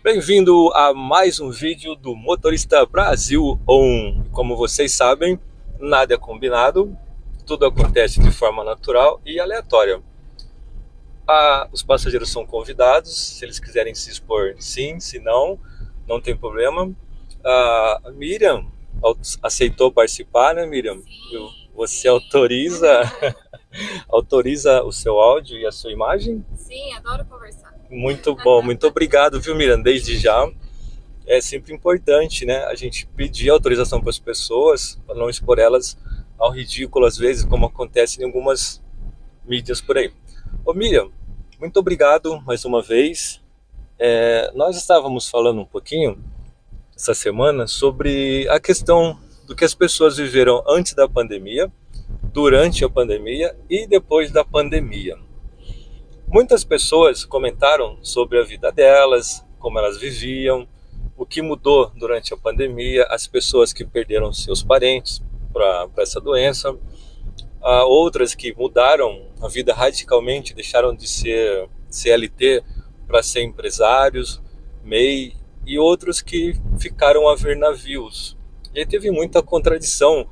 Bem-vindo a mais um vídeo do Motorista Brasil On. Como vocês sabem, nada é combinado, tudo acontece de forma natural e aleatória. Os passageiros são convidados, se eles quiserem se expor, sim, se não, não tem problema. A Miriam aceitou participar, né, Miriam? Você autoriza, autoriza o seu áudio e a sua imagem? Sim, adoro conversar. Muito bom, muito obrigado, viu, Miriam, desde já. É sempre importante, né, a gente pedir autorização para as pessoas, para não expor elas ao ridículo, às vezes, como acontece em algumas mídias por aí. Ô Miriam, muito obrigado mais uma vez. Nós estávamos falando um pouquinho essa semana sobre a questão do que as pessoas viveram antes da pandemia, durante a pandemia e depois da pandemia. Muitas pessoas comentaram sobre a vida delas, como elas viviam, o que mudou durante a pandemia, as pessoas que perderam seus parentes para essa doença, outras que mudaram a vida radicalmente, deixaram de ser CLT para ser empresários, MEI, e outros que ficaram a ver navios. E aí teve muita contradição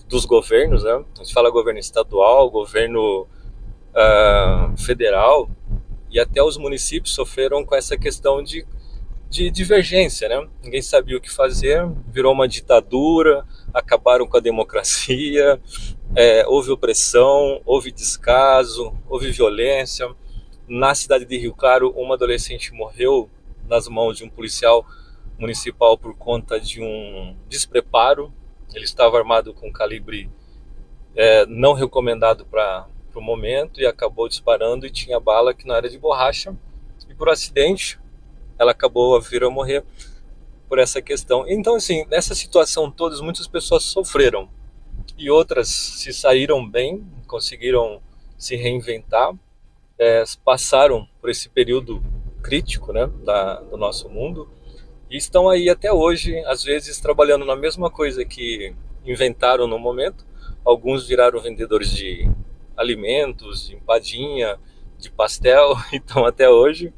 dos governos, né? A gente fala governo estadual, governo federal, e até os municípios sofreram com essa questão de divergência, né? Ninguém sabia o que fazer, virou uma ditadura, acabaram com a democracia, houve opressão, houve descaso, houve violência. Na cidade de Rio Claro, uma adolescente morreu nas mãos de um policial municipal por conta de um despreparo. Ele estava armado com calibre não recomendado para o momento e acabou disparando e tinha bala que não era de borracha. E por acidente, ela acabou a vir a morrer por essa questão. Então, assim, nessa situação todas, muitas pessoas sofreram e outras se saíram bem, conseguiram se reinventar, passaram por esse período crítico, né, do nosso mundo e estão aí até hoje, às vezes trabalhando na mesma coisa que inventaram no momento. Alguns viraram vendedores de alimentos, de empadinha, de pastel, então até hoje,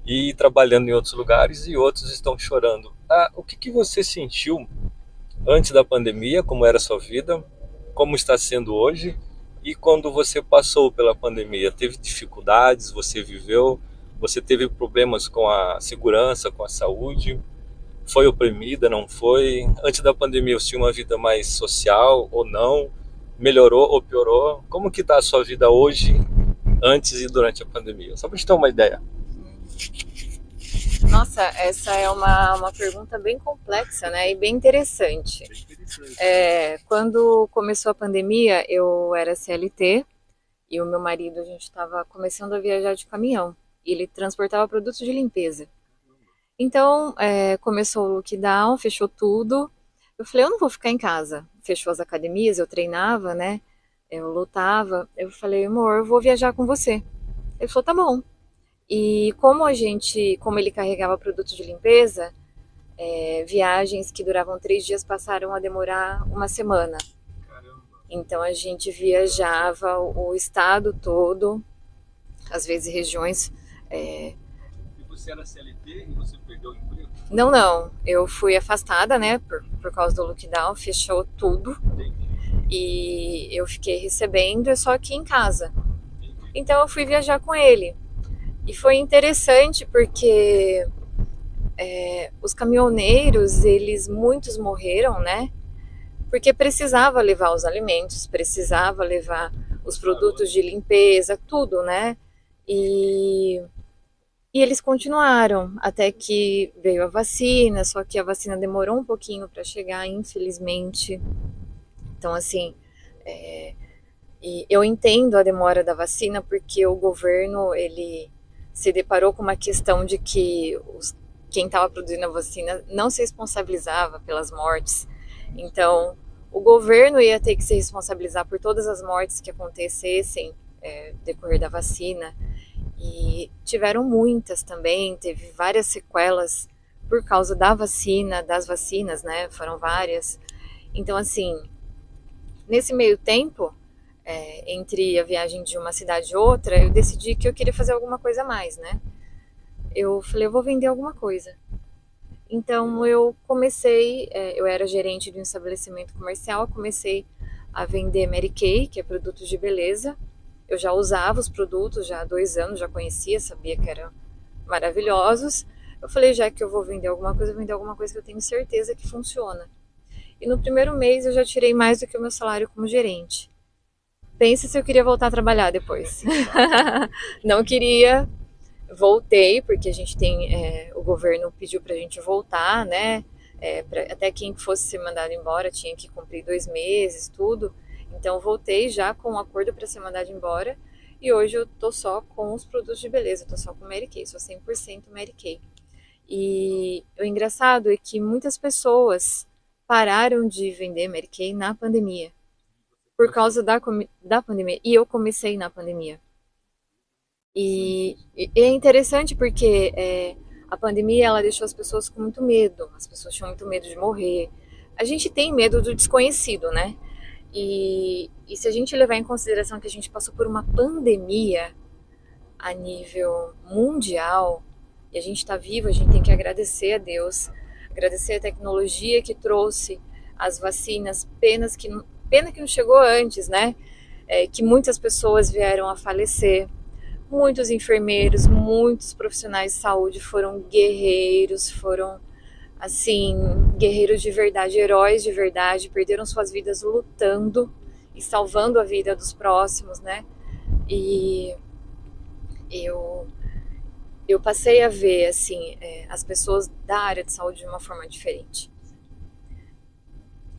e trabalhando em outros lugares, e outros estão chorando. O que você sentiu antes da pandemia, como era a sua vida, como está sendo hoje, e quando você passou pela pandemia, teve dificuldades, você viveu, você teve problemas com a segurança, com a saúde, foi oprimida, não foi? Antes da pandemia você tinha uma vida mais social ou não? Melhorou ou piorou? Como que está a sua vida hoje, antes e durante a pandemia? Só para a gente ter uma ideia. Nossa, essa é uma pergunta bem complexa, né? E bem interessante. Quando começou a pandemia, eu era CLT e o meu marido, a gente estava começando a viajar de caminhão. E ele transportava produtos de limpeza. Então, começou o lockdown, fechou tudo. Eu falei, eu não vou ficar em casa. Fechou as academias, eu treinava, né? Eu lutava. Eu falei, amor, eu vou viajar com você. Ele falou, tá bom. E como ele carregava produtos de limpeza, viagens que duravam 3 dias passaram a demorar uma semana. Então a gente viajava o estado todo, às vezes regiões. E você era CLT e você perdeu o emprego? Não, eu fui afastada, né, por causa do lockdown, fechou tudo. E eu fiquei recebendo só aqui em casa. Então eu fui viajar com ele. E foi interessante porque os caminhoneiros, muitos morreram, né? Porque precisava levar os alimentos, precisava levar os produtos de limpeza, tudo, né? E eles continuaram até que veio a vacina, só que a vacina demorou um pouquinho para chegar, infelizmente. Então, assim, e eu entendo a demora da vacina porque o governo, ele se deparou com uma questão de que quem estava produzindo a vacina não se responsabilizava pelas mortes. Então, o governo ia ter que se responsabilizar por todas as mortes que acontecessem decorrer da vacina. E tiveram muitas também, teve várias sequelas por causa da vacina, das vacinas, né? Foram várias. Então, assim, nesse meio tempo, entre a viagem de uma cidade e outra, eu decidi que eu queria fazer alguma coisa a mais, né? eu falei, eu vou vender alguma coisa. Então eu comecei, eu era gerente de um estabelecimento comercial, comecei a vender Mary Kay, que é produtos de beleza. Eu já usava os produtos já há 2 anos, já conhecia, sabia que eram maravilhosos. Eu falei, já que eu vou vender alguma coisa, eu vou vender alguma coisa que eu tenho certeza que funciona. E no primeiro mês eu já tirei mais do que o meu salário como gerente. Pensa se eu queria voltar a trabalhar depois. Não queria, voltei, porque a gente tem, o governo pediu pra gente voltar, né? Até quem fosse ser mandado embora tinha que cumprir 2 meses, tudo. Então voltei já com um acordo para ser mandado embora. E hoje eu tô só com os produtos de beleza, tô só com Mary Kay, sou 100% Mary Kay. E o engraçado é que muitas pessoas pararam de vender Mary Kay na pandemia, por causa da pandemia. E eu comecei na pandemia. E é interessante porque a pandemia ela deixou as pessoas com muito medo. As pessoas tinham muito medo de morrer. A gente tem medo do desconhecido, né? E se a gente levar em consideração que a gente passou por uma pandemia a nível mundial e a gente está vivo, a gente tem que agradecer a Deus, agradecer a tecnologia que trouxe as vacinas. Pena que não chegou antes, né? Que muitas pessoas vieram a falecer. Muitos enfermeiros, muitos profissionais de saúde foram guerreiros, foram, assim, guerreiros de verdade, heróis de verdade, perderam suas vidas lutando e salvando a vida dos próximos, né? E eu passei a ver, assim, as pessoas da área de saúde de uma forma diferente.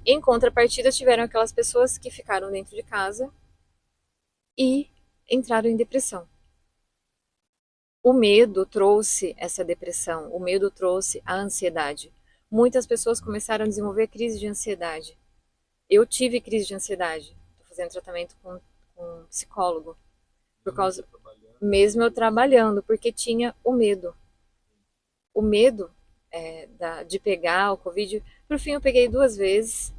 Em contrapartida, tiveram aquelas pessoas que ficaram dentro de casa e entraram em depressão. O medo trouxe essa depressão, o medo trouxe a ansiedade. Muitas pessoas começaram a desenvolver crise de ansiedade. Eu tive crise de ansiedade. Estou fazendo tratamento com um psicólogo. Mesmo eu trabalhando, porque tinha o medo. O medo de pegar o Covid. Por fim, eu peguei 2 vezes.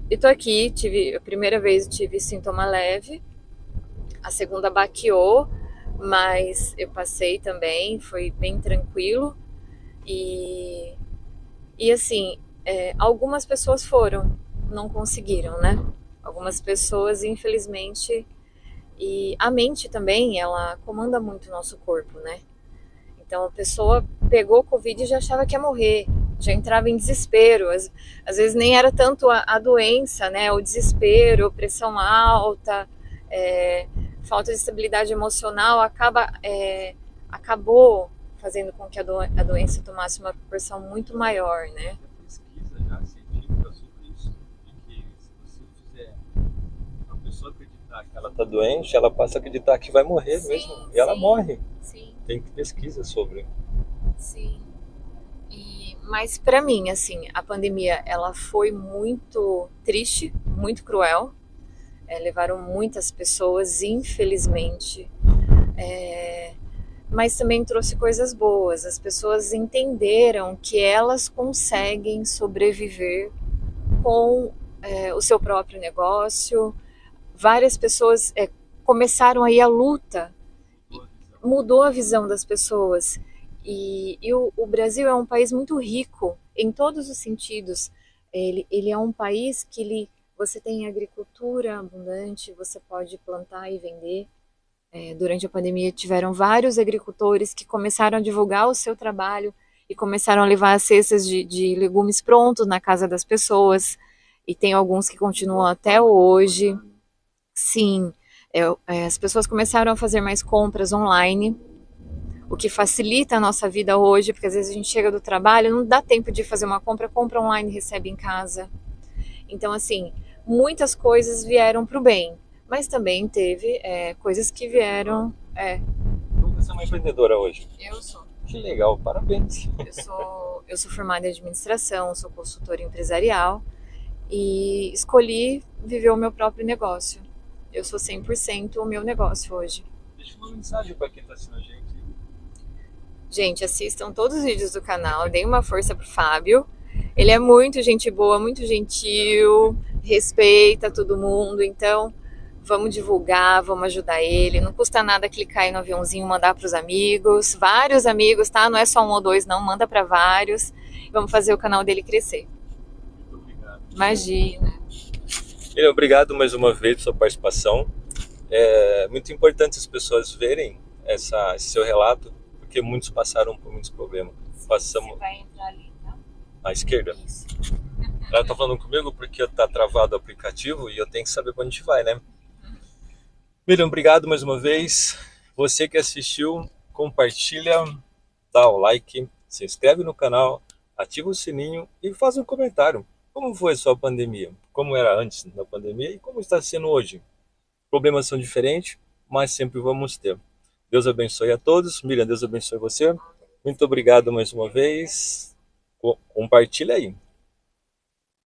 E tô aqui, a primeira vez eu tive sintoma leve, a segunda baqueou, mas eu passei também, foi bem tranquilo. E assim, algumas pessoas não conseguiram, né? Algumas pessoas, infelizmente, e a mente também, ela comanda muito o nosso corpo, né? Então a pessoa pegou Covid e já achava que ia morrer, já entrava em desespero, às vezes nem era tanto a doença, né? O desespero, pressão alta, falta de estabilidade emocional acabou fazendo com que a doença tomasse uma proporção muito maior, né? Pesquisa já científica sobre isso, de que se você fizer a pessoa acreditar que ela está doente, ela passa a acreditar que vai morrer mesmo, e ela morre. Sim. Tem pesquisa sobre. Sim. Mas para mim, assim, a pandemia ela foi muito triste, muito cruel. Levaram muitas pessoas, infelizmente, mas também trouxe coisas boas. As pessoas entenderam que elas conseguem sobreviver com o seu próprio negócio. Várias pessoas começaram aí a luta, mudou a visão das pessoas. E o Brasil é um país muito rico em todos os sentidos. Ele é um país que você tem agricultura abundante, você pode plantar e vender. Durante a pandemia tiveram vários agricultores que começaram a divulgar o seu trabalho e começaram a levar as cestas de legumes prontos na casa das pessoas. E tem alguns que continuam até hoje. Sim, as pessoas começaram a fazer mais compras online, o que facilita a nossa vida hoje, porque às vezes a gente chega do trabalho, não dá tempo de fazer uma compra online e recebe em casa. Então, assim, muitas coisas vieram para o bem, mas também teve coisas que vieram... Você é uma empreendedora hoje? Eu sou. Que legal, parabéns. Eu sou formada em administração, sou consultora empresarial e escolhi viver o meu próprio negócio. Eu sou 100% o meu negócio hoje. Deixa uma mensagem para quem está assistindo a gente. Gente, assistam todos os vídeos do canal, deem uma força pro Fábio. Ele é muito gente boa, muito gentil, respeita todo mundo, então Vamos divulgar, vamos ajudar ele. Não custa nada clicar aí no aviãozinho, mandar para os amigos, vários amigos, tá? Não é só um ou dois, não. Manda para vários. Vamos fazer o canal dele crescer. Muito obrigado. Imagina. Miriam, obrigado mais uma vez pela sua participação. É muito importante as pessoas verem esse seu relato, porque muitos passaram por muitos problemas. Passamos. Você vai entrar ali, tá? À esquerda. Isso. Ela tá falando comigo porque tá travado o aplicativo e eu tenho que saber pra onde a gente vai, né? Miriam, obrigado mais uma vez. Você que assistiu, compartilha, dá o like, se inscreve no canal, ativa o sininho e faz um comentário. Como foi a sua pandemia? Como era antes da pandemia e como está sendo hoje? Problemas são diferentes, mas sempre vamos ter. Deus abençoe a todos. Miriam, Deus abençoe você. Muito obrigado mais uma vez. Compartilha aí.